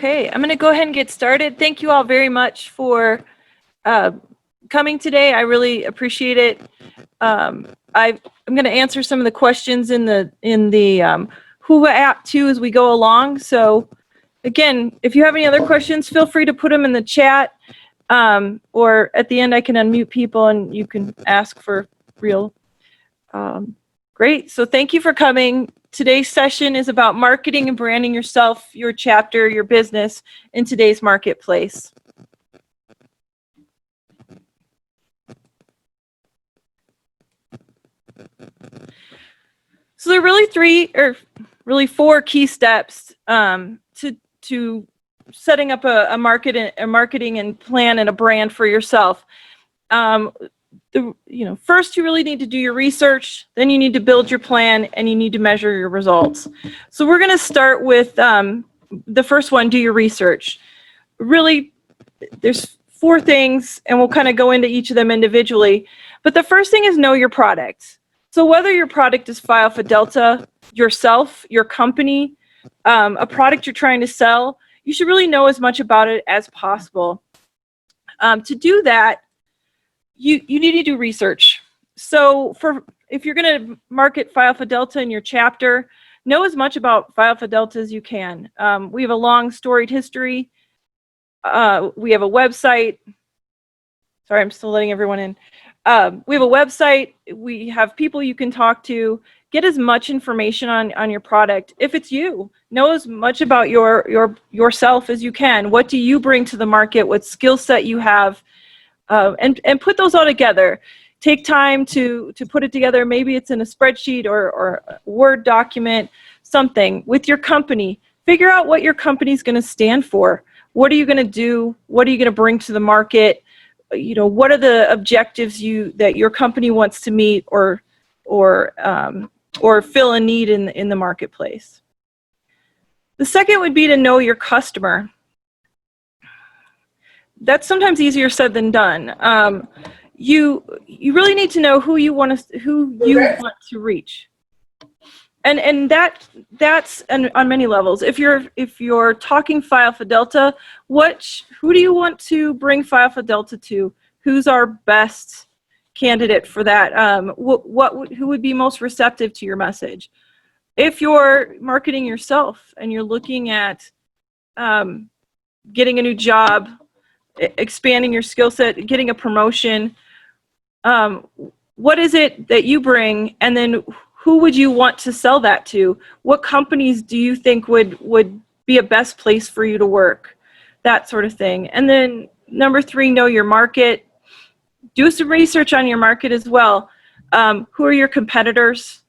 Okay, I'm going to go ahead and get started. Thank you all very much for coming today. I really appreciate it. I'm going to answer some of the questions in the Whova app too as we go along. So again, if you have any other questions, feel free to put them in the chat, or at the end I can unmute people and you can ask for real. Great. So thank you for coming. Today's session is about marketing and branding yourself, your chapter, your business in today's marketplace. So there are really four key steps to setting up a marketing and plan and a brand for yourself. First you really need to do your research, then you need to build your plan, and you need to measure your results. So we're going to start with the first one, do your research. Really, there's four things, and we'll kind of go into each of them individually. But the first thing is know your product. So whether your product is Phi Alpha Delta, yourself, your company, a product you're trying to sell, you should really know as much about it as possible. To do that, you need to do research. So if you're going to market Phi Alpha Delta in your chapter, know as much about Phi Alpha Delta as you can. We have a long storied history. We have a website. Sorry, I'm still letting everyone in. We have a website. We have people you can talk to. Get as much information on your product. If it's you, know as much about yourself as you can. What do you bring to the market? What skill set you have? And put those all together. Take time to put it together. Maybe it's in a spreadsheet or a Word document, something with your company. Figure out what your company's going to stand for. What are you going to do? What are you going to bring to the market? What are the objectives that your company wants to meet or fill a need in the marketplace? The second would be to know your customer. That's sometimes easier said than done. You really need to know who you want to reach, and that's on many levels. If you're talking Phi Alpha Delta, who do you want to bring Phi Alpha Delta to? Who's our best candidate for that? Who would be most receptive to your message? If you're marketing yourself and you're looking at getting a new job, expanding your skill set, getting a promotion, what is it that you bring, and then who would you want to sell that to? What companies do you think would be a best place for you to work? That sort of thing. And then number 3, know your market. Do some research on your market as well. Who are your competitors?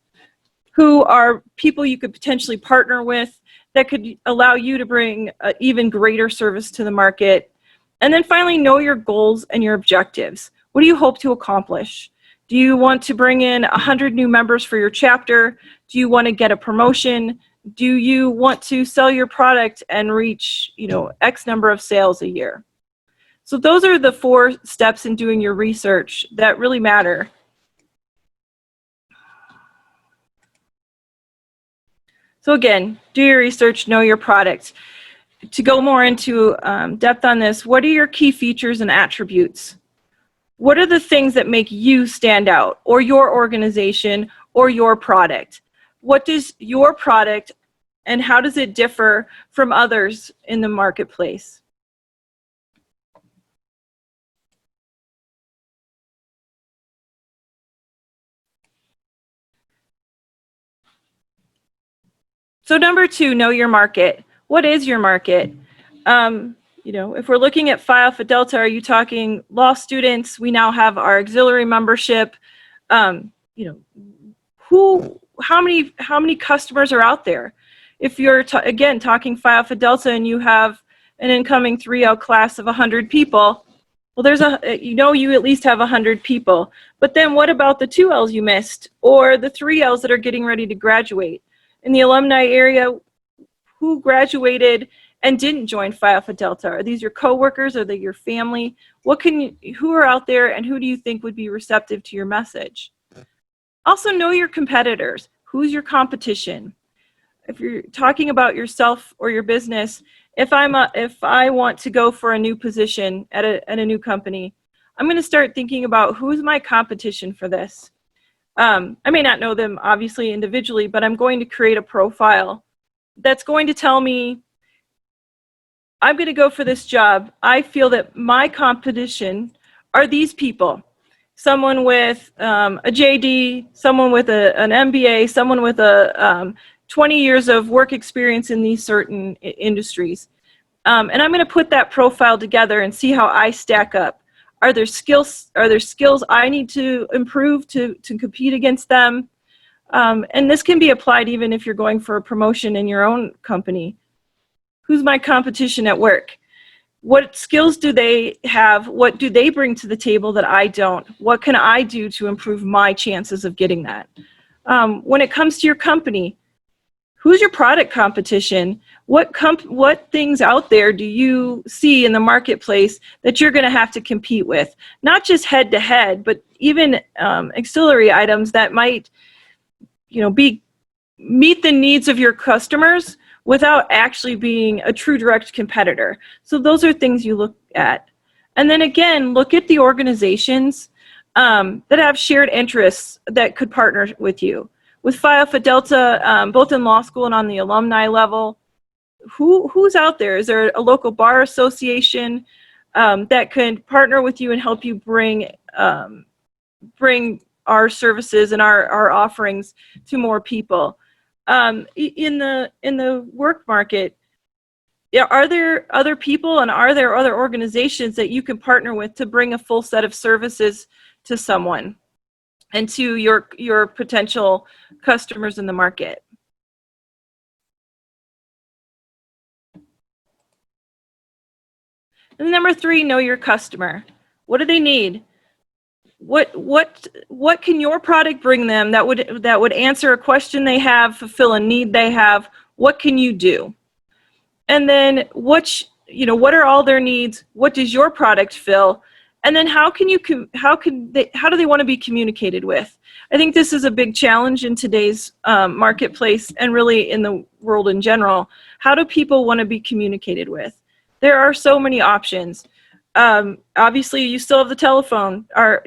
Who are people you could potentially partner with that could allow you to bring even greater service to the market? And then finally, know your goals and your objectives. What do you hope to accomplish? Do you want to bring in 100 new members for your chapter? Do you want to get a promotion? Do you want to sell your product and reach, X number of sales a year? So those are the 4 steps in doing your research that really matter. So again, do your research, know your product. To go more into depth on this, what are your key features and attributes? What are the things that make you stand out, or your organization, or your product? What does your product and how does it differ from others in the marketplace? So number 2, know your market. What is your market? If we're looking at Phi Alpha Delta, are you talking law students? We now have our auxiliary membership. How many customers are out there? If you're again talking Phi Alpha Delta and you have an incoming 3L class of 100 people, well, there's you at least have 100 people. But then what about the 2Ls you missed, or the 3Ls that are getting ready to graduate? In the alumni area, who graduated and didn't join Phi Alpha Delta? Are these your coworkers? Are they your family? Who are out there, and who do you think would be receptive to your message? Also, know your competitors. Who's your competition? If you're talking about yourself or your business if I want to go for a new position at a new company, I'm going to start thinking about who's my competition for this. I may not know them obviously individually, but I'm going to create a profile that's going to tell me, I'm going to go for this job. I feel that my competition are these people. Someone with a JD, someone with an MBA, someone with a 20 years of work experience in these certain industries. And I'm going to put that profile together and see how I stack up. Are there skills I need to improve to compete against them? And this can be applied even if you're going for a promotion in your own company. Who's my competition at work? What skills do they have? What do they bring to the table that I don't? What can I do to improve my chances of getting that? When it comes to your company, who's your product competition? What things out there do you see in the marketplace that you're going to have to compete with? Not just head to head, but even auxiliary items that might, meet the needs of your customers without actually being a true direct competitor. So those are things you look at. And then again, look at the organizations that have shared interests that could partner with you. With Phi Alpha Delta, both in law school and on the alumni level, who's out there? Is there a local bar association that could partner with you and help you bring our services and our offerings to more people? In the work market, are there other people and are there other organizations that you can partner with to bring a full set of services to someone and to your potential customers in the market? And number 3, know your customer. What do they need? What can your product bring them that would answer a question they have, fulfill a need they have? What can you do? And then what are all their needs? What does your product fill? And then how do they want to be communicated with? I think this is a big challenge in today's marketplace and really in the world in general. How do people want to be communicated with? There are so many options. Obviously, you still have the telephone. Are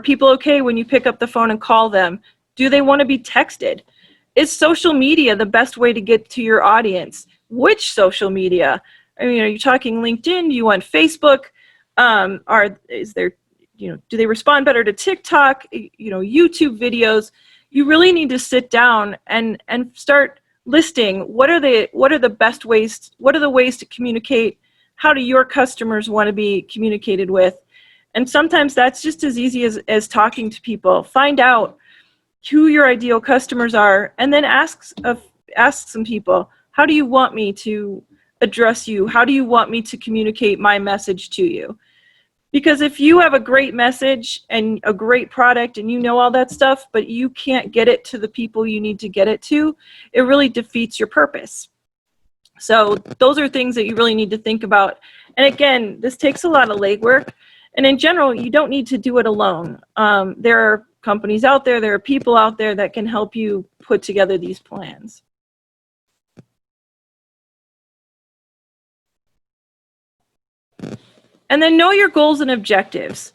people okay when you pick up the phone and call them? Do they want to be texted? Is social media the best way to get to your audience? Which social media? I mean, are you talking LinkedIn? Do you want Facebook? Do they respond better to TikTok? YouTube videos? You really need to sit down and start listing what are the best ways, what are the ways to communicate? How do your customers want to be communicated with? And sometimes that's just as easy as talking to people. Find out who your ideal customers are, and then ask some people, how do you want me to address you? How do you want me to communicate my message to you? Because if you have a great message and a great product and you know all that stuff, but you can't get it to the people you need to get it to, it really defeats your purpose. So those are things that you really need to think about. And again, this takes a lot of legwork. And in general, you don't need to do it alone. There are companies out there, there are people out there that can help you put together these plans. And then know your goals and objectives.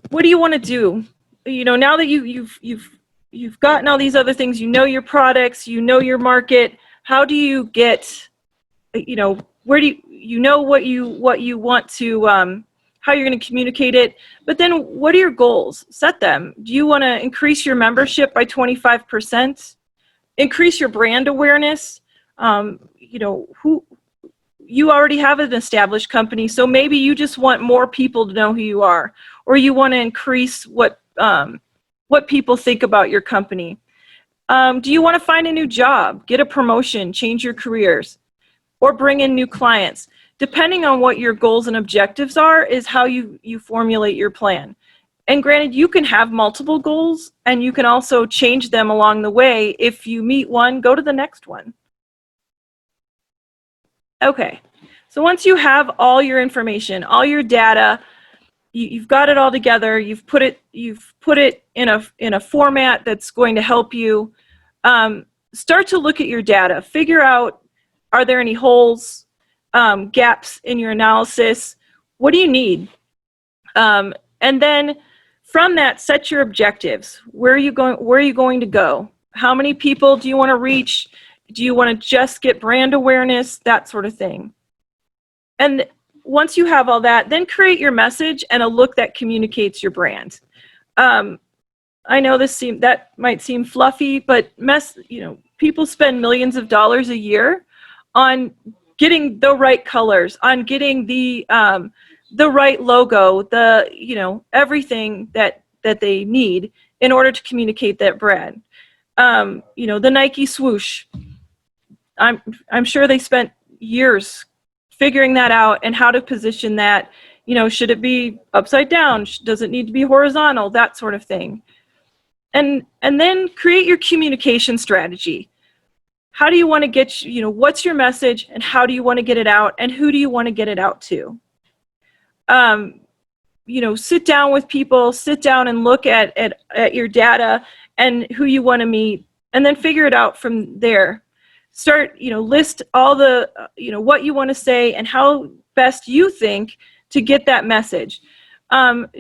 What do you want to do? Now that you've gotten all these other things, you know your products, you know your market. How do you get, where do you know what you want to, how you're going to communicate it? But then what are your goals? Set them. Do you want to increase your membership by 25%? Increase your brand awareness? You already have an established company, so maybe you just want more people to know who you are, or you want to increase what people think about your company. Do you want to find a new job, get a promotion, change your careers, or bring in new clients? Depending on what your goals and objectives are is how you formulate your plan. And granted, you can have multiple goals, and you can also change them along the way. If you meet one, go to the next one. Okay, so once you have all your information, all your data, you've got it all together, you've put it in a format that's going to help you, start to look at your data. Figure out Are there any holes, gaps in your analysis? What do you need? And then from that, set your objectives. Where are you going to go? How many people do you want to reach? Do you want to just get brand awareness? That sort of thing. And once you have all that, then create your message and a look that communicates your brand. I know that might seem fluffy, but people spend millions of dollars a year on getting the right colors, on getting the right logo, everything that they need in order to communicate that brand. The Nike swoosh. I'm sure they spent years figuring that out and how to position that. Should it be upside down? Does it need to be horizontal? That sort of thing. And then create your communication strategy. How do you want to get, what's your message and how do you want to get it out and who do you want to get it out to? Sit down with people, sit down and look at your data and who you want to meet, and then figure it out from there. Start, list all the, what you want to say and how best you think to get that message.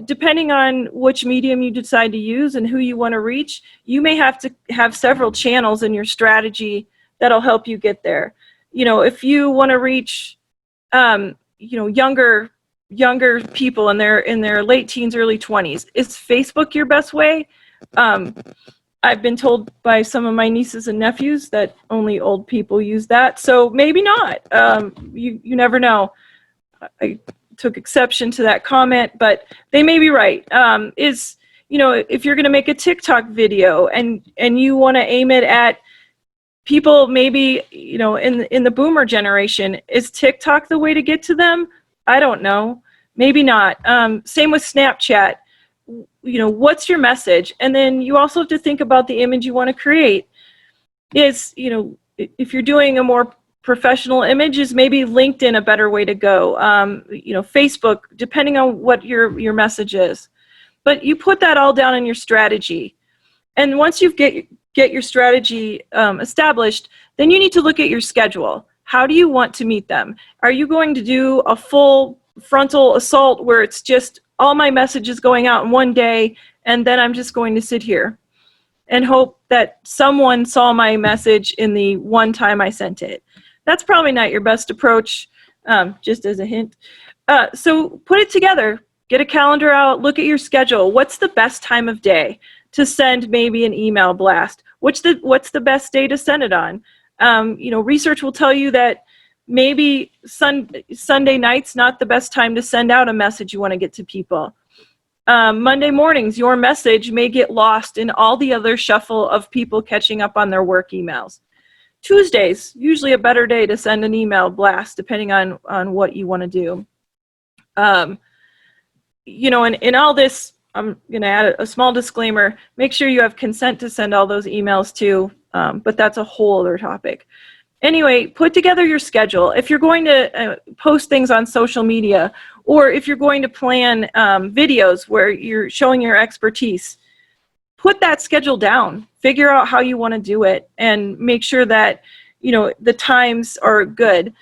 Depending on which medium you decide to use and who you want to reach, you may have to have several channels in your strategy that'll help you get there. If you want to reach, younger people in their late teens, early 20s, is Facebook your best way? I've been told by some of my nieces and nephews that only old people use that, so maybe not. You never know. I took exception to that comment, but they may be right. If you're going to make a TikTok video and you want to aim it at people maybe, in the boomer generation, is TikTok the way to get to them? I don't know. Maybe not. Same with Snapchat. What's your message? And then you also have to think about the image you want to create. If you're doing a more professional image, is maybe LinkedIn a better way to go? Facebook, depending on what your message is. But you put that all down in your strategy. And once you get your strategy established, then you need to look at your schedule. How do you want to meet them? Are you going to do a full frontal assault where it's just all my messages going out in one day, and then I'm just going to sit here and hope that someone saw my message in the one time I sent it? That's probably not your best approach, just as a hint. So put it together, get a calendar out, look at your schedule. What's the best time of day to send maybe an email blast? What's the best day to send it on? Research will tell you that maybe Sunday night's not the best time to send out a message you want to get to people. Monday mornings, your message may get lost in all the other shuffle of people catching up on their work emails. Tuesday's usually a better day to send an email blast, depending on what you want to do. In all this, I'm going to add a small disclaimer. Make sure you have consent to send all those emails too, but that's a whole other topic. Anyway, put together your schedule. If you're going to post things on social media, or if you're going to plan videos where you're showing your expertise, put that schedule down. Figure out how you want to do it and make sure that the times are good.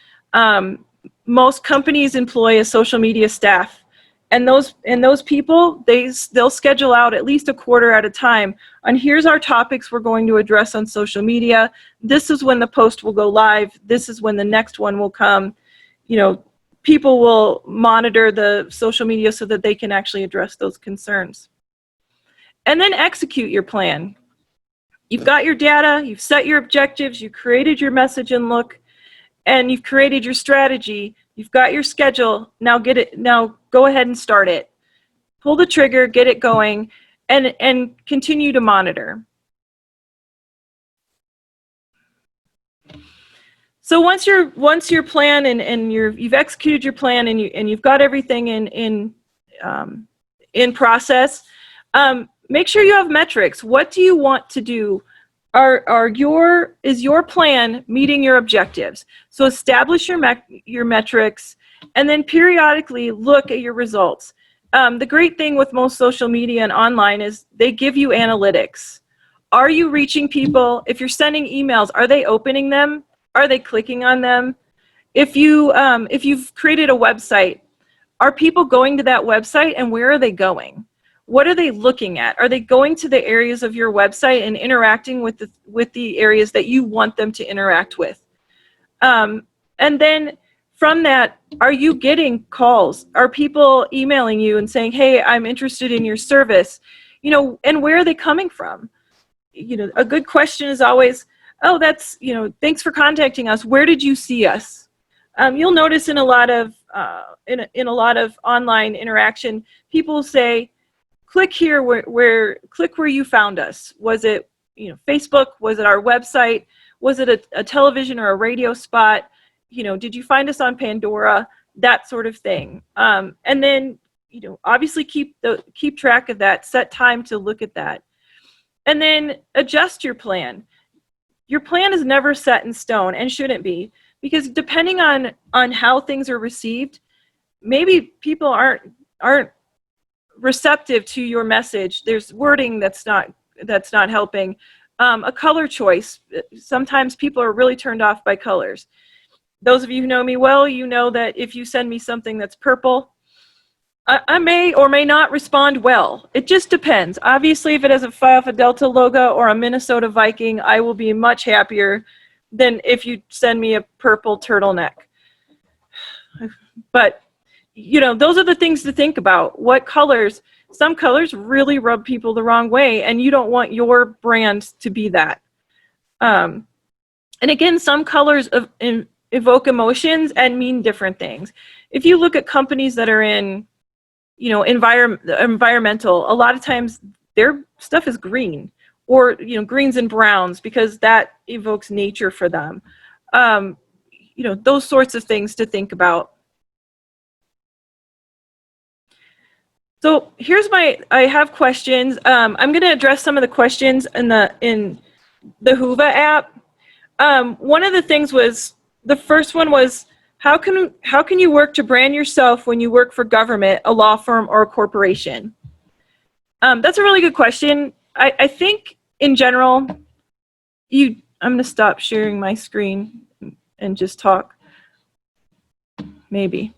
Most companies employ a social media staff, and those people, they'll schedule out at least a quarter at a time on, here's our topics we're going to address on social media. This is when the post will go live. This is when the next one will come. People will monitor the social media so that they can actually address those concerns. And then execute your plan. You've got your data, you've set your objectives, you created your message and look, and you've created your strategy. You've got your schedule. Now go ahead and start it. Pull the trigger, get it going, and continue to monitor. So once your plan and you've executed your plan and you've got everything in process, make sure you have metrics. What do you want to do? Is your plan meeting your objectives? So establish your metrics, and then periodically look at your results. The great thing with most social media and online is they give you analytics. Are you reaching people? If you're sending emails, are they opening them? Are they clicking on them? If you've created a website, are people going to that website, and where are they going? What are they looking at? Are they going to the areas of your website and interacting with the areas that you want them to interact with? And then from that, are you getting calls? Are people emailing you and saying, hey, I'm interested in your service? You know, and where are they coming from? You know, a good question is always, oh, that's, you know, thanks for contacting us. Where did you see us? You'll notice in a lot of in a lot of online interaction, people say, click here click where you found us. Was it, you know, Facebook? Was it our website? Was it a television or a radio spot? You know, did you find us on Pandora? That sort of thing. And then, you know, obviously keep track of that. Set time to look at that, and then adjust your plan. Your plan is never set in stone, and shouldn't be, because depending on how things are received, maybe people aren't receptive to your message. There's wording that's not helping. A color choice. Sometimes people are really turned off by colors. Those of you who know me well, you know that if you send me something that's purple, I may or may not respond well. It just depends. Obviously, if it has a Phi Alpha Delta logo or a Minnesota Viking, I will be much happier than if you send me a purple turtleneck. But, you know, those are the things to think about. What colors? Some colors really rub people the wrong way, and you don't want your brand to be that. And again, some colors evoke emotions and mean different things. If you look at companies that are in, you know, environmental, a lot of times their stuff is green, or, you know, greens and browns, because that evokes nature for them. You know, those sorts of things to think about. So here's I have questions. I'm going to address some of the questions in the Whova app. One of the things was, the first one was, how can you work to brand yourself when you work for government, a law firm, or a corporation? That's a really good question. I think in general, I'm going to stop sharing my screen and just talk. Maybe.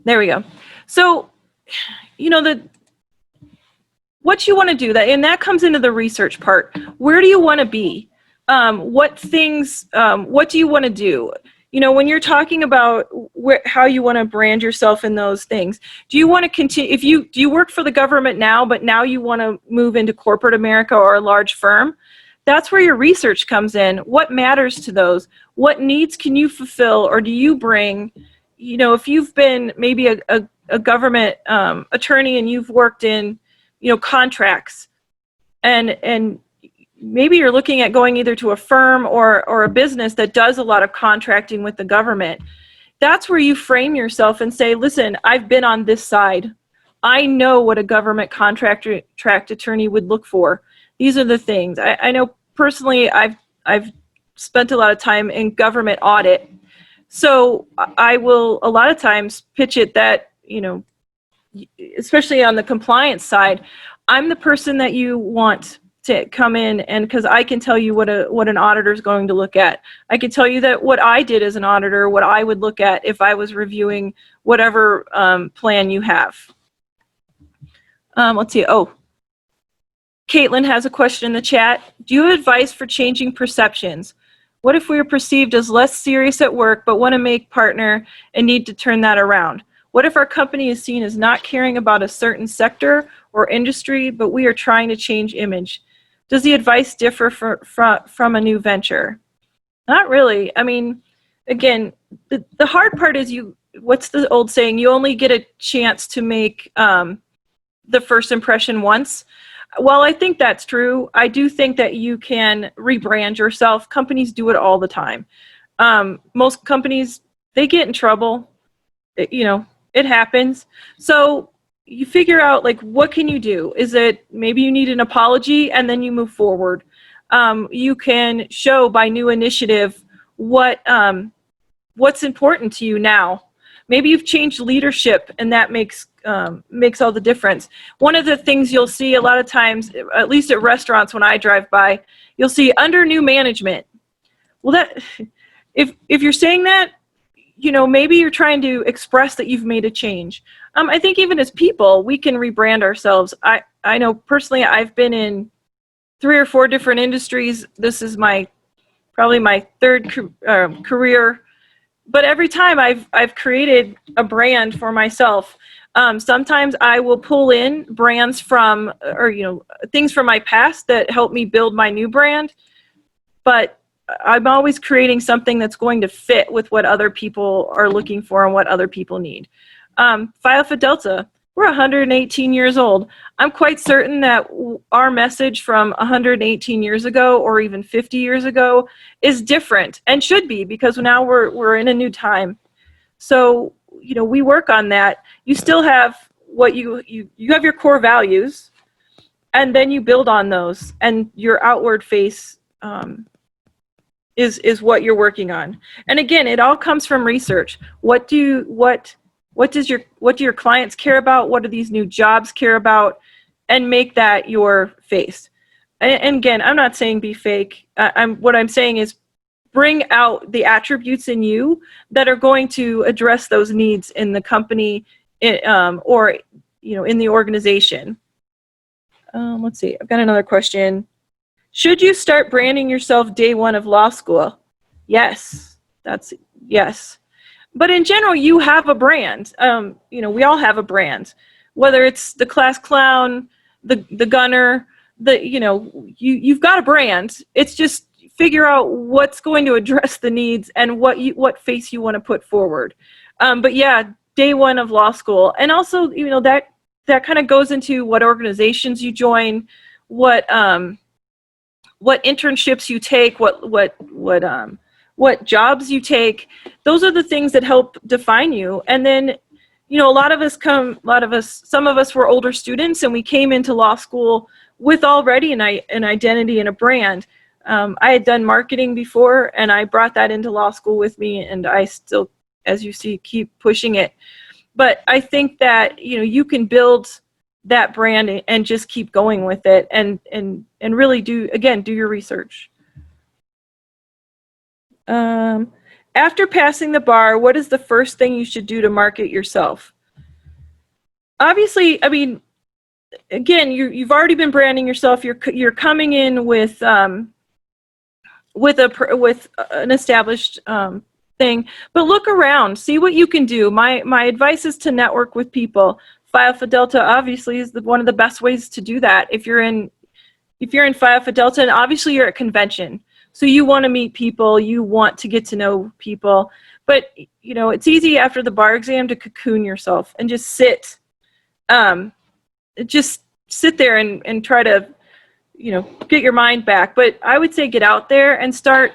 There we go. So, you know, what you want to do, and that comes into the research part. Where do you want to be? What things, what do you want to do? You know, when you're talking about how you want to brand yourself in those things, do you want to continue, do you work for the government now, but now you want to move into corporate America or a large firm? That's where your research comes in. What matters to those? What needs can you fulfill, or do you bring? You know, if you've been maybe a government attorney and you've worked in, you know, contracts, and maybe you're looking at going either to a firm or a business that does a lot of contracting with the government, that's where you frame yourself and say, listen, I've been on this side. I know what a government contract attorney would look for. These are the things. I know personally I've spent a lot of time in government audit. So I will a lot of times pitch it that, you know, especially on the compliance side, I'm the person that you want to come in, and because I can tell you what an auditor is going to look at. I can tell you that what I did as an auditor, what I would look at if I was reviewing whatever plan you have. Let's see. Oh, Caitlin has a question in the chat. Do you have advice for changing perceptions? What if we are perceived as less serious at work, but want to make partner and need to turn that around? What if our company is seen as not caring about a certain sector or industry, but we are trying to change image? Does the advice differ from a new venture? Not really. I mean, again, the hard part is what's the old saying? You only get a chance to make the first impression once. While I think that's true, I do think that you can rebrand yourself. Companies do it all the time. Most companies, they get in trouble. You know, it happens. So you figure out, like, what can you do? Is it maybe you need an apology and then you move forward? You can show by new initiative what's important to you now. Maybe you've changed leadership, and that makes all the difference. One of the things you'll see a lot of times, at least at restaurants when I drive by, you'll see under new management. Well, that if you're saying that, you know, maybe you're trying to express that you've made a change. I think even as people, we can rebrand ourselves. I know personally, I've been in 3 or 4 different industries. This is probably my third career, but every time I've created a brand for myself. Sometimes I will pull in brands from, or things from my past that help me build my new brand, but I'm always creating something that's going to fit with what other people are looking for and what other people need. Phi Alpha Delta, we're 118 years old. I'm quite certain that our message from 118 years ago or even 50 years ago is different, and should be, because now we're in a new time. So, we work on that. You still have what you have your core values, and then you build on those, and your outward face is what you're working on. And again, it all comes from research. What do your clients care about? What do these new jobs care about? And make that your face. And again, I'm not saying be fake. What I'm saying is bring out the attributes in you that are going to address those needs in the company, or in the organization. Let's see. I've got another question. Should you start branding yourself day one of law school? Yes. Yes. But in general, you have a brand. We all have a brand, whether it's the class clown, the gunner, you've got a brand. It's just figure out what's going to address the needs and what face you want to put forward. But yeah, day one of law school. And also, that kind of goes into what organizations you join, what internships you take, what jobs you take. Those are the things that help define you. And then, some of us were older students, and we came into law school with already an identity and a brand. I had done marketing before, and I brought that into law school with me, and I still, as you see, keep pushing it. But I think that, you can build that brand and just keep going with it, and really do your research. After passing the bar, what is the first thing you should do to market yourself? Obviously, again, you've already been branding yourself. You're coming in with an established thing, but look around, see what you can do. My advice is to network with people. Phi Alpha Delta obviously is one of the best ways to do that. If you're in Phi Alpha Delta, and obviously you're at convention, so you want to meet people, you want to get to know people, but it's easy after the bar exam to cocoon yourself and just sit there and try to get your mind back. But I would say get out there and start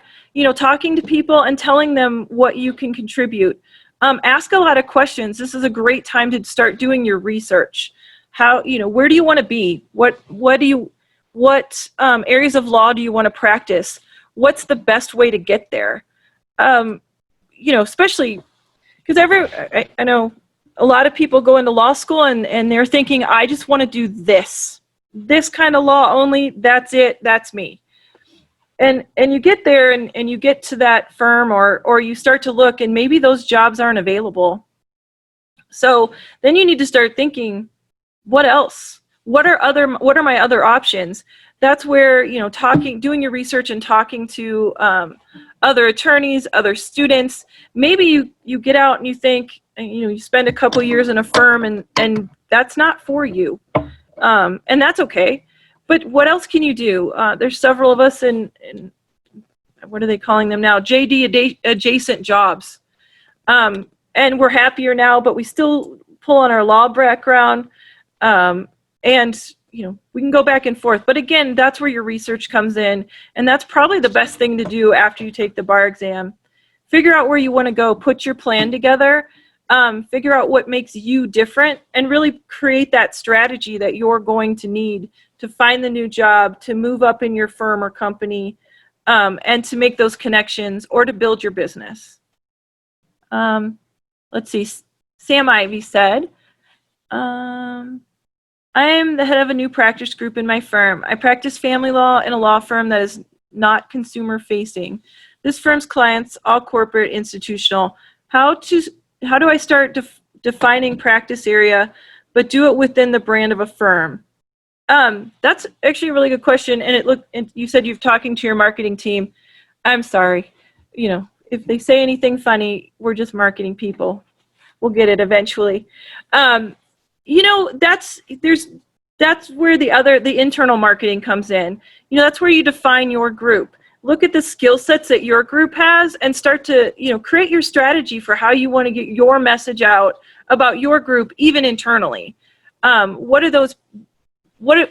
talking to people and telling them what you can contribute. Ask a lot of questions. This is a great time to start doing your research. Where do you want to be? What areas of law do you want to practice? What's the best way to get there? Especially because I know a lot of people go into law school and they're thinking, I just want to do this kind of law only. That's it. That's me. And you get there and you get to that firm, or you start to look, and maybe those jobs aren't available. So then you need to start thinking, what else? What are my other options? That's where, doing your research and talking to other attorneys, other students. Maybe you get out and you think, you spend a couple years in a firm and that's not for you. And that's okay. But what else can you do? There's several of us in what are they calling them now? JD adjacent jobs. And we're happier now, but we still pull on our law background. And we can go back and forth. But again, that's where your research comes in. And that's probably the best thing to do after you take the bar exam. Figure out where you want to go, put your plan together, figure out what makes you different, and really create that strategy that you're going to need to find the new job, to move up in your firm or company, and to make those connections or to build your business. let's see, Sam Ivy said, I am the head of a new practice group in my firm. I practice family law in a law firm that is not consumer facing. This firm's clients, all corporate, institutional. How do I start defining practice area, but do it within the brand of a firm? That's actually a really good question. And you said you're talking to your marketing team. I'm sorry. You know, if they say anything funny, we're just marketing people. We'll get it eventually. You know, that's where the internal marketing comes in. You know, that's where you define your group. Look at the skill sets that your group has and start to, you know, create your strategy for how you want to get your message out about your group, even internally. What are those? What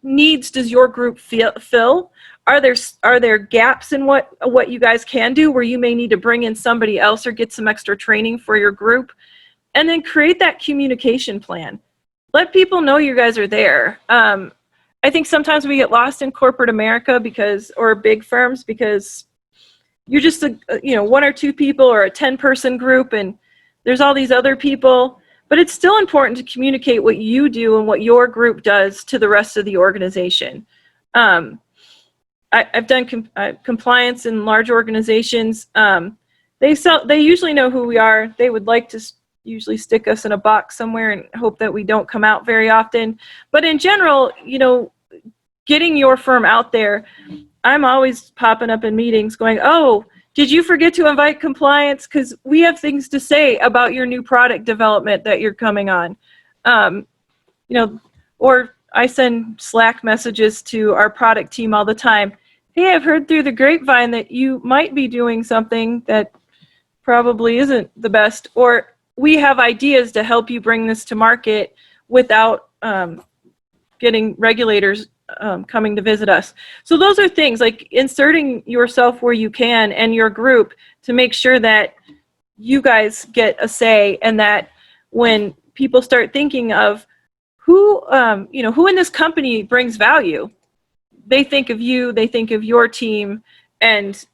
needs does your group fill? Are there gaps in what you guys can do where you may need to bring in somebody else or get some extra training for your group? And then create that communication plan. Let people know you guys are there. I think sometimes we get lost in corporate America or big firms because you're just one or two people or a 10-person group and there's all these other people. But it's still important to communicate what you do and what your group does to the rest of the organization. I've done compliance in large organizations. They usually know who we are. They would like to usually stick us in a box somewhere and hope that we don't come out very often. But in general, you know, getting your firm out there, I'm always popping up in meetings going, oh, did you forget to invite compliance? Because we have things to say about your new product development that you're coming on. You know, or I send Slack messages to our product team all the time. Hey, I've heard through the grapevine that you might be doing something that probably isn't the best, or we have ideas to help you bring this to market without getting regulators coming to visit us. So those are things like inserting yourself where you can and your group to make sure that you guys get a say, and that when people start thinking of who in this company brings value, they think of you, they think of your team. And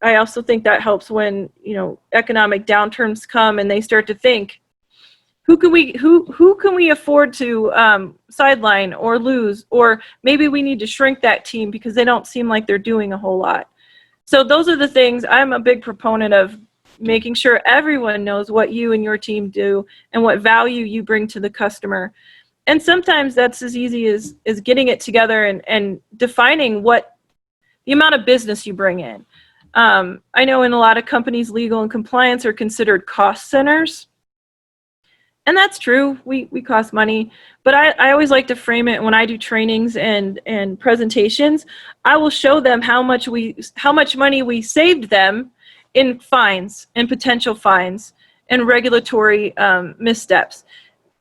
I also think that helps when economic downturns come and they start to think, who can we afford to sideline or lose, or maybe we need to shrink that team because they don't seem like they're doing a whole lot. So those are the things I'm a big proponent of, making sure everyone knows what you and your team do and what value you bring to the customer. And sometimes that's as easy as getting it together and defining what the amount of business you bring in. I know in a lot of companies, legal and compliance are considered cost centers. And that's true, we cost money, but I always like to frame it when I do trainings and presentations. I will show them how much money we saved them in fines and potential fines and regulatory missteps.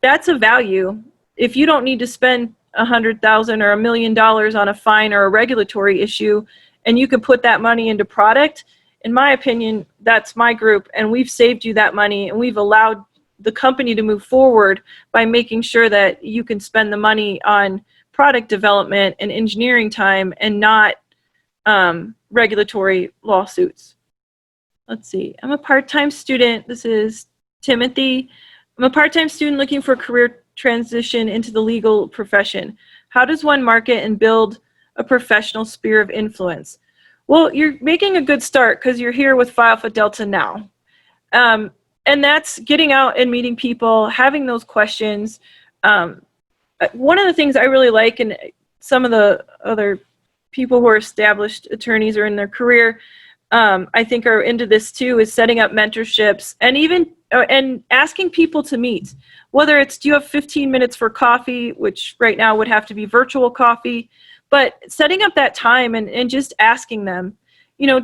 That's a value. If you don't need to spend $100,000 or $1 million on a fine or a regulatory issue, and you can put that money into product, in my opinion, that's my group, and we've saved you that money, and we've allowed the company to move forward by making sure that you can spend the money on product development and engineering time and not regulatory lawsuits. Let's see. I'm a part-time student. This is Timothy. I'm a part-time student looking for a career transition into the legal profession. How does one market and build a professional sphere of influence? Well, you're making a good start because you're here with Phi Alpha Delta now. And that's getting out and meeting people, having those questions. One of the things I really like, and some of the other people who are established attorneys or in their career, I think are into this too, is setting up mentorships and asking people to meet. Whether it's, do you have 15 minutes for coffee, which right now would have to be virtual coffee, but setting up that time and just asking them.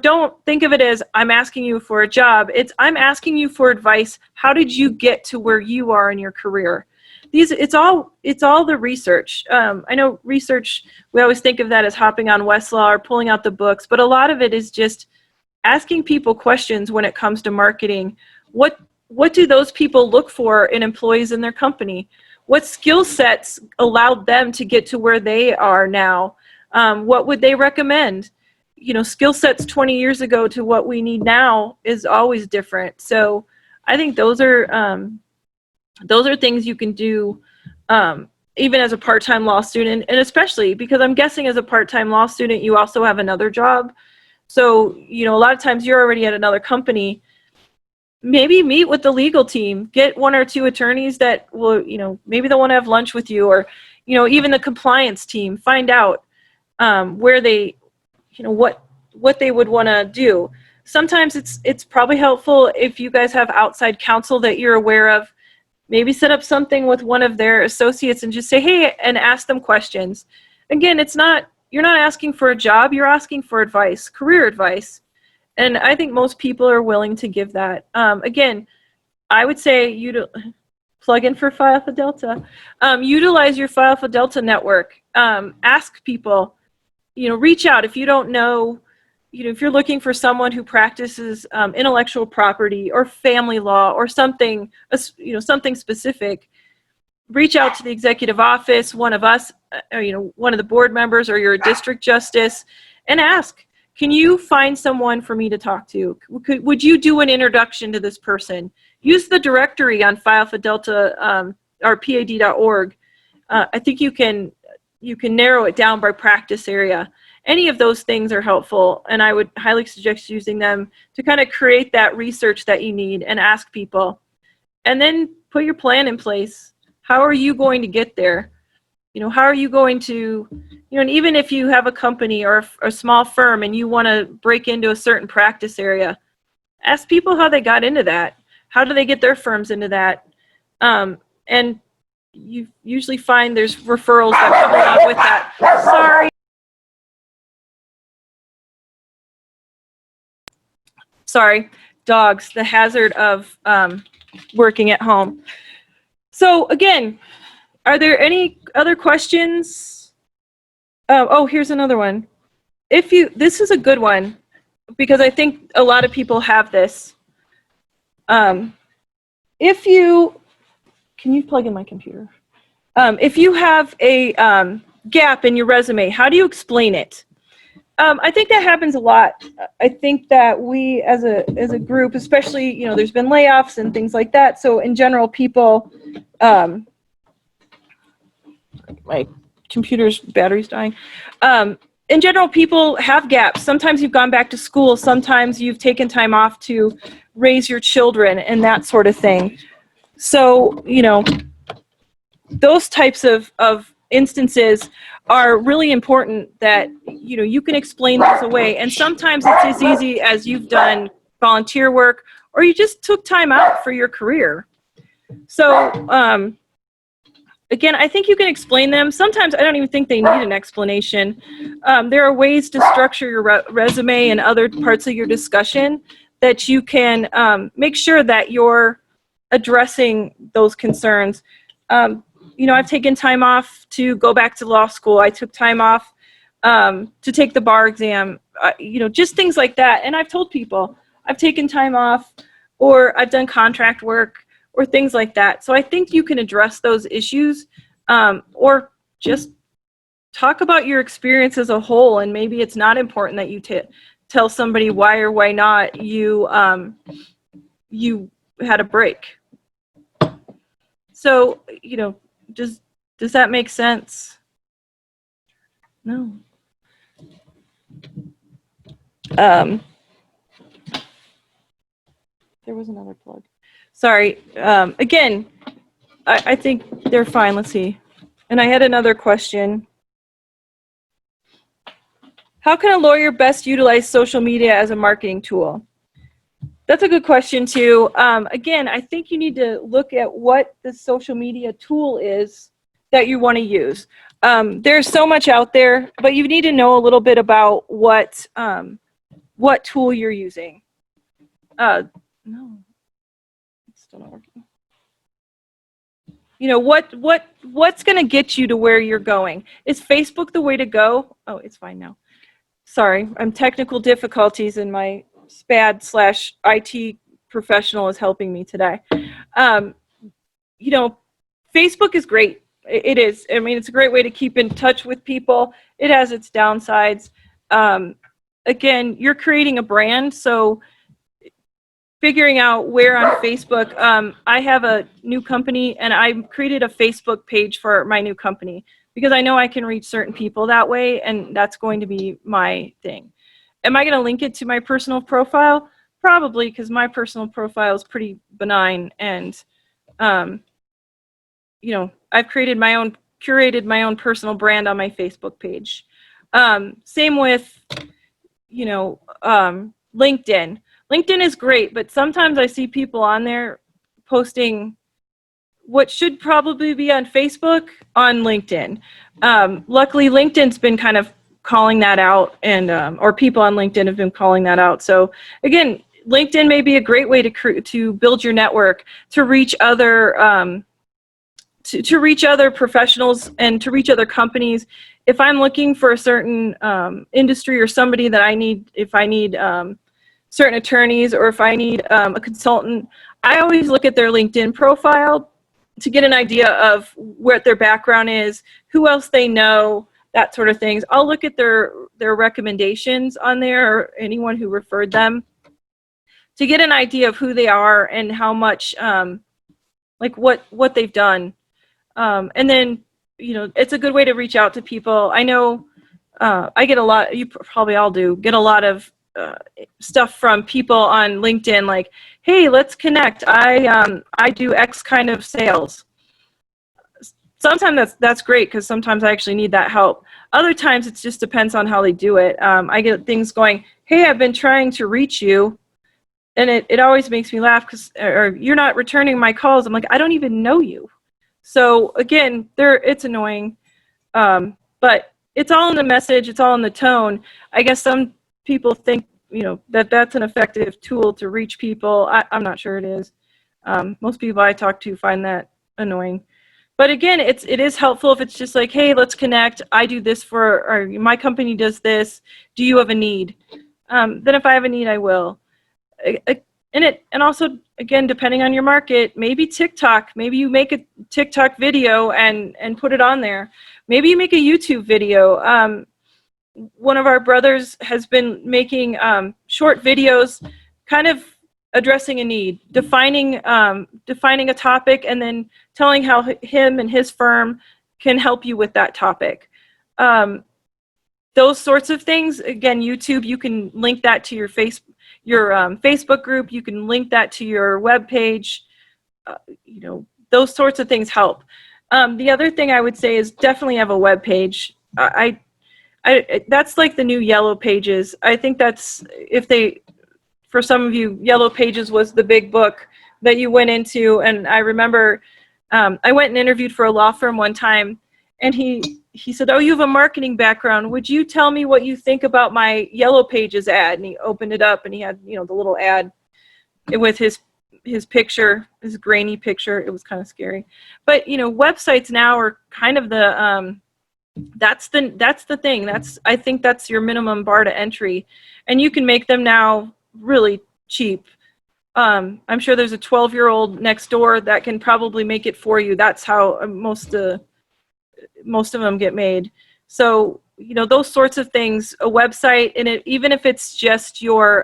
Don't think of it as I'm asking you for a job. It's I'm asking you for advice. How did you get to where you are in your career? It's all the research. I know research, we always think of that as hopping on Westlaw or pulling out the books, but a lot of it is just asking people questions when it comes to marketing. What do those people look for in employees in their company? What skill sets allowed them to get to where they are now? What would they recommend? skill sets 20 years ago to what we need now is always different. So I think those are things you can do even as a part-time law student, and especially because I'm guessing as a part-time law student, you also have another job. So, a lot of times you're already at another company. Maybe meet with the legal team, get one or two attorneys that will, maybe they'll want to have lunch with you, or, even the compliance team, find out where they, what they would want to do. Sometimes it's probably helpful if you guys have outside counsel that you're aware of. Maybe set up something with one of their associates and just say, hey, and ask them questions. Again, you're not asking for a job, you're asking for advice, career advice. And I think most people are willing to give that. Again, I would say plug in for Phi Alpha Delta. Utilize your Phi Alpha Delta network. Ask people, reach out if you don't know, if you're looking for someone who practices intellectual property or family law or something, something specific, reach out to the executive office, one of us, or, one of the board members, or your district justice, and ask, can you find someone for me to talk to? Would you do an introduction to this person? Use the directory on Phi Alpha Delta or P.A.D.org. I think you can narrow it down by practice area. Any of those things are helpful, and I would highly suggest using them to kind of create that research that you need and ask people. And then put your plan in place. How are you going to get there? How are you going to, and even if you have a company or a small firm and you want to break into a certain practice area, ask people how they got into that. How do they get their firms into that? And you usually find there's referrals that come along with that. Sorry, dogs, the hazard of working at home. So again, are there any other questions? Oh, here's another one. This is a good one, because I think a lot of people have this. Can you plug in my computer? If you have a gap in your resume, how do you explain it? I think that happens a lot. I think that we as a group, especially, there's been layoffs and things like that. So in general, people, my computer's battery's dying. In general, people have gaps. Sometimes you've gone back to school. Sometimes you've taken time off to raise your children and that sort of thing. So, those types of instances are really important that, you can explain those away. And sometimes it's as easy as you've done volunteer work, or you just took time out for your career. So, again, I think you can explain them. Sometimes I don't even think they need an explanation. There are ways to structure your resume and other parts of your discussion that you can make sure that you're addressing those concerns. I've taken time off to go back to law school. I took time off to take the bar exam, just things like that. And I've told people I've taken time off, or I've done contract work, or things like that. So I think you can address those issues, or just talk about your experience as a whole. And maybe it's not important that you tell somebody why or why not you had a break. So, does that make sense? No. There was another plug. Sorry. Again, I think they're fine. Let's see. And I had another question. How can a lawyer best utilize social media as a marketing tool? That's a good question too. Again, I think you need to look at what the social media tool is that you want to use. There's so much out there, but you need to know a little bit about what tool you're using. No, it's still not working. What's going to get you to where you're going? Is Facebook the way to go? Oh, it's fine now. Sorry, I'm technical difficulties, and my SPAD/IT professional is helping me today. Facebook is great. It is. I mean, it's a great way to keep in touch with people. It has its downsides. again, you're creating a brand, so figuring out where on Facebook. I have a new company, and I created a Facebook page for my new company because I know I can reach certain people that way, and that's going to be my thing. Am I going to link it to my personal profile? Probably, because my personal profile is pretty benign, and um, I've curated my own personal brand on my Facebook page. Same with, LinkedIn. LinkedIn is great, but sometimes I see people on there posting what should probably be on Facebook on LinkedIn. Luckily, LinkedIn's been kind of calling that out, and or people on LinkedIn have been calling that out. So again, LinkedIn may be a great way to build your network, to reach other to reach other professionals and to reach other companies. If I'm looking for a certain industry or somebody that I need, if I need certain attorneys, or if I need a consultant, I always look at their LinkedIn profile to get an idea of what their background is, who else they know, that sort of things. I'll look at their recommendations on there, or anyone who referred them, to get an idea of who they are and how much, like what they've done. And then, it's a good way to reach out to people. I know I get a lot, you probably all do, get a lot of stuff from people on LinkedIn like, hey, let's connect. I do X kind of sales. Sometimes that's great, because sometimes I actually need that help. Other times it just depends on how they do it. I get things going, hey, I've been trying to reach you, and it always makes me laugh, because, or you're not returning my calls. I'm like, I don't even know you. So again, it's annoying, but it's all in the message. It's all in the tone. I guess some people think, that's an effective tool to reach people. I'm not sure it is. Most people I talk to find that annoying. But again, it is helpful if it's just like, hey, let's connect. I do this or my company does this. Do you have a need? Then if I have a need, I will. And also, again, depending on your market, maybe TikTok. Maybe you make a TikTok video and put it on there. Maybe you make a YouTube video. One of our brothers has been making short videos, kind of addressing a need, defining a topic, and then telling how him and his firm can help you with that topic. Those sorts of things. Again, YouTube, you can link that to your Facebook group. You can link that to your web page. Those sorts of things help. The other thing I would say is definitely have a web page. That's like the new Yellow Pages. I think that's, for some of you, Yellow Pages was the big book that you went into. And I remember I went and interviewed for a law firm one time, and he said, oh, you have a marketing background. Would you tell me what you think about my Yellow Pages ad? And he opened it up, and he had, the little ad with his picture, his grainy picture. It was kind of scary. But, websites now are kind of that's the thing. I think that's your minimum bar to entry. And you can make them now really cheap. I'm sure there's a 12-year-old next door that can probably make it for you. That's how most of them get made. So, those sorts of things, a website, and even if it's just your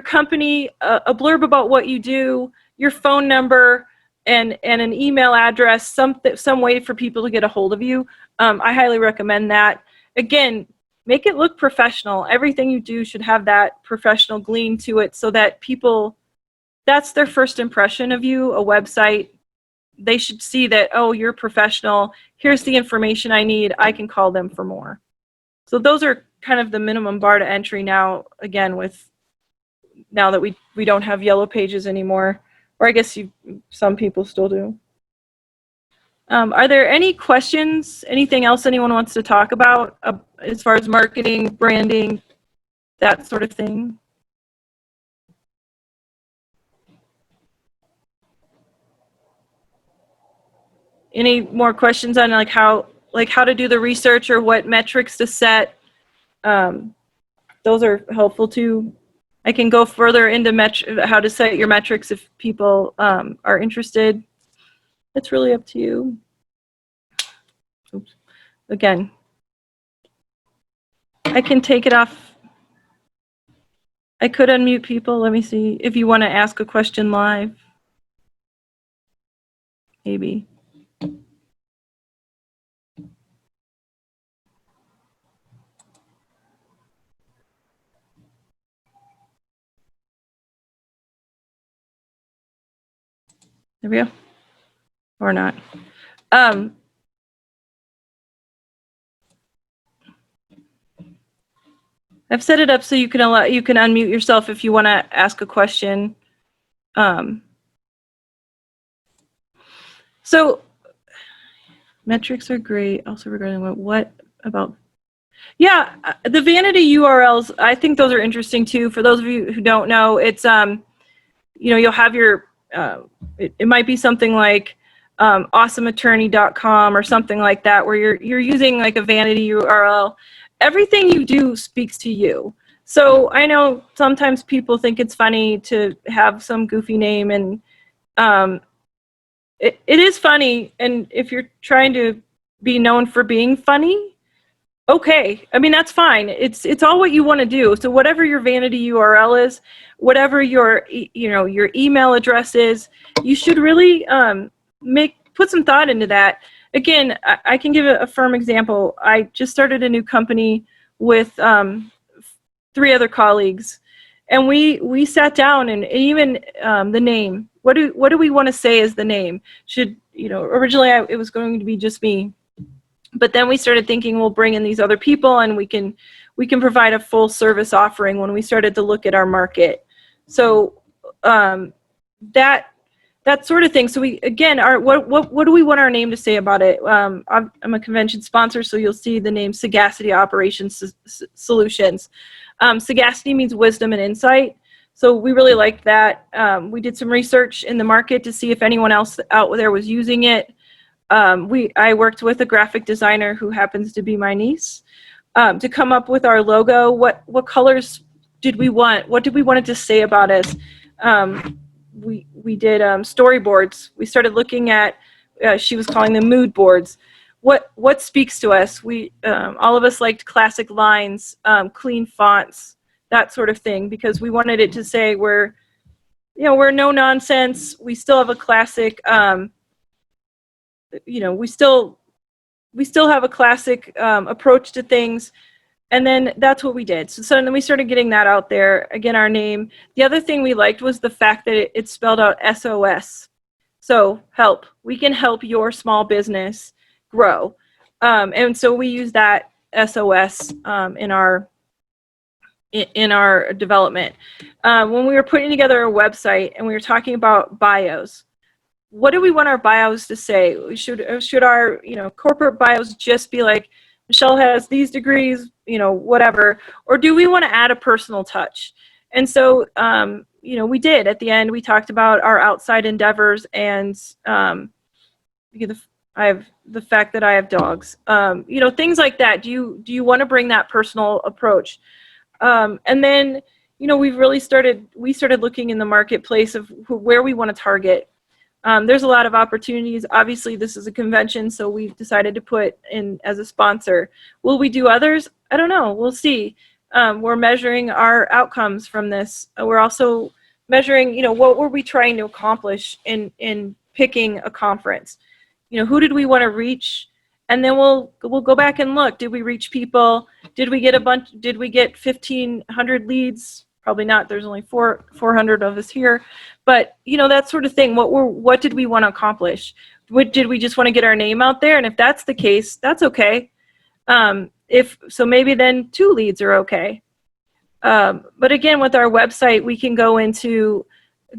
company, a blurb about what you do, your phone number, and an email address, some way for people to get a hold of you. I highly recommend that. Again, make it look professional. Everything you do should have that professional gleam to it, so that that's their first impression of you. A website, they should see that, oh, you're professional. Here's the information I need. I can call them for more. So those are kind of the minimum bar to entry now, again, now that we don't have Yellow Pages anymore. Or I guess some people still do. Are there any questions? Anything else anyone wants to talk about as far as marketing, branding, that sort of thing? Any more questions on how to do the research or what metrics to set? Those are helpful too. I can go further into how to set your metrics if people are interested. It's really up to you. Oops. Again, I can take it off. I could unmute people. Let me see if you want to ask a question live. Maybe. There we go. Or not. I've set it up so you can unmute yourself if you want to ask a question. So metrics are great. Also regarding what about? Yeah, the vanity URLs. I think those are interesting too. For those of you who don't know, it's you'll have your it might be something like awesomeattorney.com or something like that, where you're using like a vanity URL. Everything you do speaks to you. So I know sometimes people think it's funny to have some goofy name, and it is funny. And if you're trying to be known for being funny, okay. I mean, that's fine. It's all what you want to do. So whatever your vanity URL is, whatever your your email address is, you should really put some thought into that. Again, I can give a firm example. I just started a new company with 3 other colleagues, and we sat down, and even the name. What do we want to say as the name? Should originally it was going to be just me. But then we started thinking, we'll bring in these other people, and we can provide a full service offering when we started to look at our market. So that sort of thing. So we again are what do we want our name to say about it? I'm a convention sponsor, so you'll see the name Sagacity Operations Solutions. Sagacity means wisdom and insight. So we really liked that. We did some research in the market to see if anyone else out there was using it. I worked with a graphic designer who happens to be my niece to come up with our logo. What colors did we want? What did we want it to say about us? We did storyboards. We started looking at she was calling them mood boards. What speaks to us? We all of us liked classic lines, clean fonts, that sort of thing, because we wanted it to say we're no nonsense. We still have a classic. We still have a classic approach to things, and then that's what we did. So then we started getting that out there. Again, our name. The other thing we liked was the fact that it spelled out SOS. So help. We can help your small business grow, and so we use that SOS in our development. When we were putting together a website and we were talking about bios. What do we want our bios to say? Should our corporate bios just be like, Michelle has these degrees, whatever, or do we want to add a personal touch? And so we did. At the end, we talked about our outside endeavors, and I have the fact that I have dogs, things like that. Do you want to bring that personal approach? And then we started looking in the marketplace of where we want to target. There's a lot of opportunities. Obviously, this is a convention, so we've decided to put in as a sponsor. Will we do others? I don't know. We'll see. We're measuring our outcomes from this. We're also measuring, what were we trying to accomplish in picking a conference? Who did we want to reach? And then we'll go back and look. Did we reach people? Did we get 1,500 leads? Probably not. There's only 400 of us here, but that sort of thing. What did we want to accomplish? Did we just want to get our name out there? And if that's the case, that's okay. If so, maybe then 2 leads are okay. But again, with our website, we can go into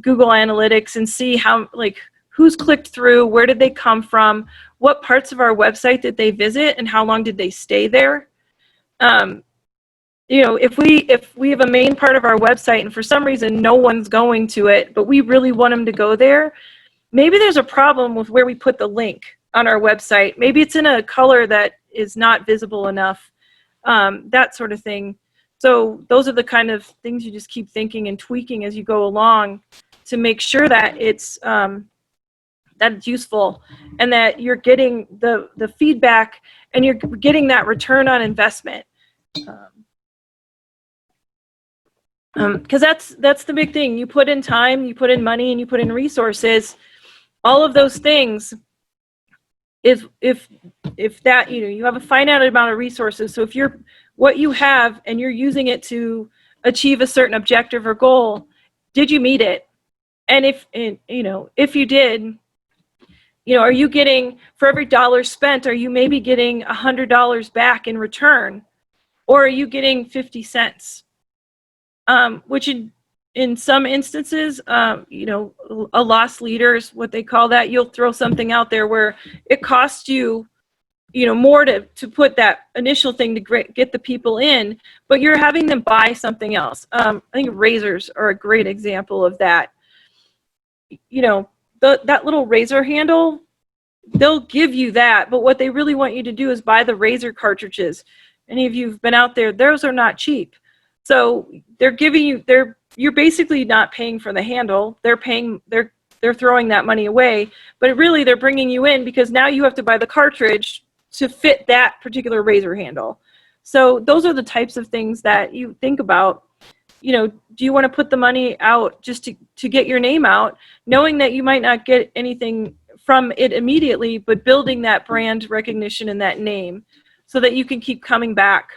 Google Analytics and see how, who's clicked through, where did they come from, what parts of our website did they visit, and how long did they stay there. If we have a main part of our website and for some reason no one's going to it, but we really want them to go there, maybe there's a problem with where we put the link on our website. Maybe it's in a color that is not visible enough, that sort of thing. So those are the kind of things you just keep thinking and tweaking as you go along to make sure that it's useful and that you're getting the feedback and you're getting that return on investment. Because that's the big thing. You put in time, you put in money, and you put in resources. All of those things. If that, you have a finite amount of resources. So if you're what you have and you're using it to achieve a certain objective or goal, did you meet it? And if you did, are you getting, for every dollar spent, are you maybe getting $100 back in return, or are you getting 50 cents? Which in some instances, a loss leader is what they call that. You'll throw something out there where it costs you, more to put that initial thing to get the people in, but you're having them buy something else. I think razors are a great example of that. That little razor handle, they'll give you that, but what they really want you to do is buy the razor cartridges. Any of you who've been out there, those are not cheap. So they're giving you, you're basically not paying for the handle. They're throwing that money away, but really they're bringing you in because now you have to buy the cartridge to fit that particular razor handle. So those are the types of things that you think about. Do you want to put the money out just to get your name out, knowing that you might not get anything from it immediately, but building that brand recognition and that name so that you can keep coming back,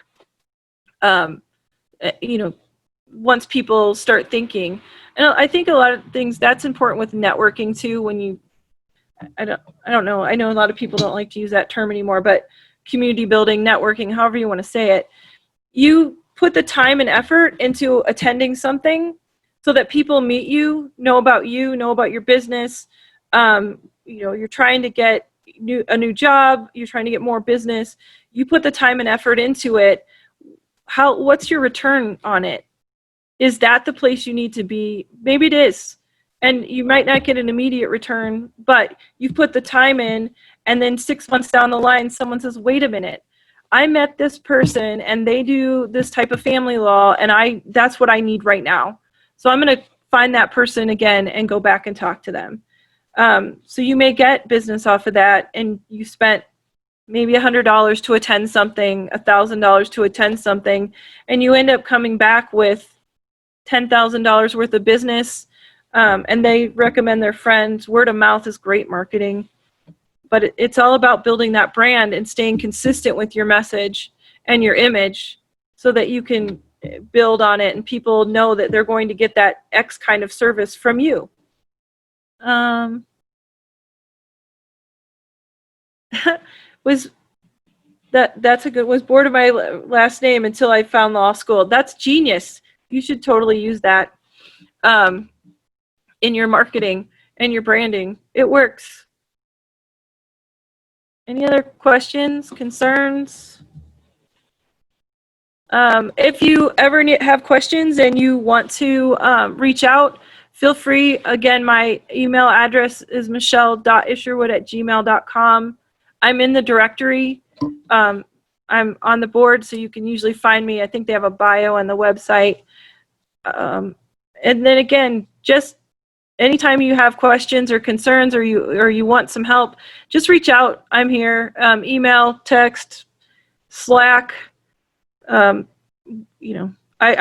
once people start thinking. And I think a lot of things that's important with networking too. When I don't know, I know a lot of people don't like to use that term anymore, but community building, networking, however you want to say it, you put the time and effort into attending something so that people meet you, know about your business. You're trying to get a new job, you're trying to get more business. You put the time and effort into it. What's your return on it? Is that the place you need to be? Maybe it is. And you might not get an immediate return, but you've put the time in, and then 6 months down the line, someone says, wait a minute, I met this person and they do this type of family law, and that's what I need right now. So I'm going to find that person again and go back and talk to them. So you may get business off of that, and you spent maybe $100 to attend something, $1,000 to attend something, and you end up coming back with $10,000 worth of business, and they recommend their friends. Word of mouth is great marketing, but it's all about building that brand and staying consistent with your message and your image so that you can build on it and people know that they're going to get that X kind of service from you. That's a good, was bored of my last name until I found law school. That's genius. You should totally use that in your marketing and your branding. It works. Any other questions, concerns? If you ever have questions and you want to reach out, feel free. Again, my email address is michelle.isherwood@gmail.com. I'm in the directory. I'm on the board, so you can usually find me. I think they have a bio on the website. And then again, just anytime you have questions or concerns, or you want some help, just reach out. I'm here. Email, text, Slack. I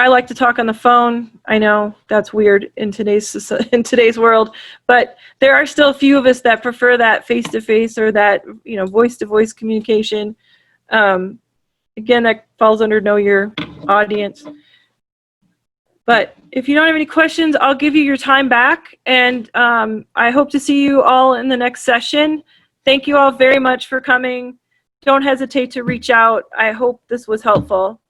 like to talk on the phone. I know that's weird in today's world, but there are still a few of us that prefer that face-to-face or that voice-to-voice communication. Again, that falls under know your audience. But if you don't have any questions, I'll give you your time back, and I hope to see you all in the next session. Thank you all very much for coming. Don't hesitate to reach out. I hope this was helpful.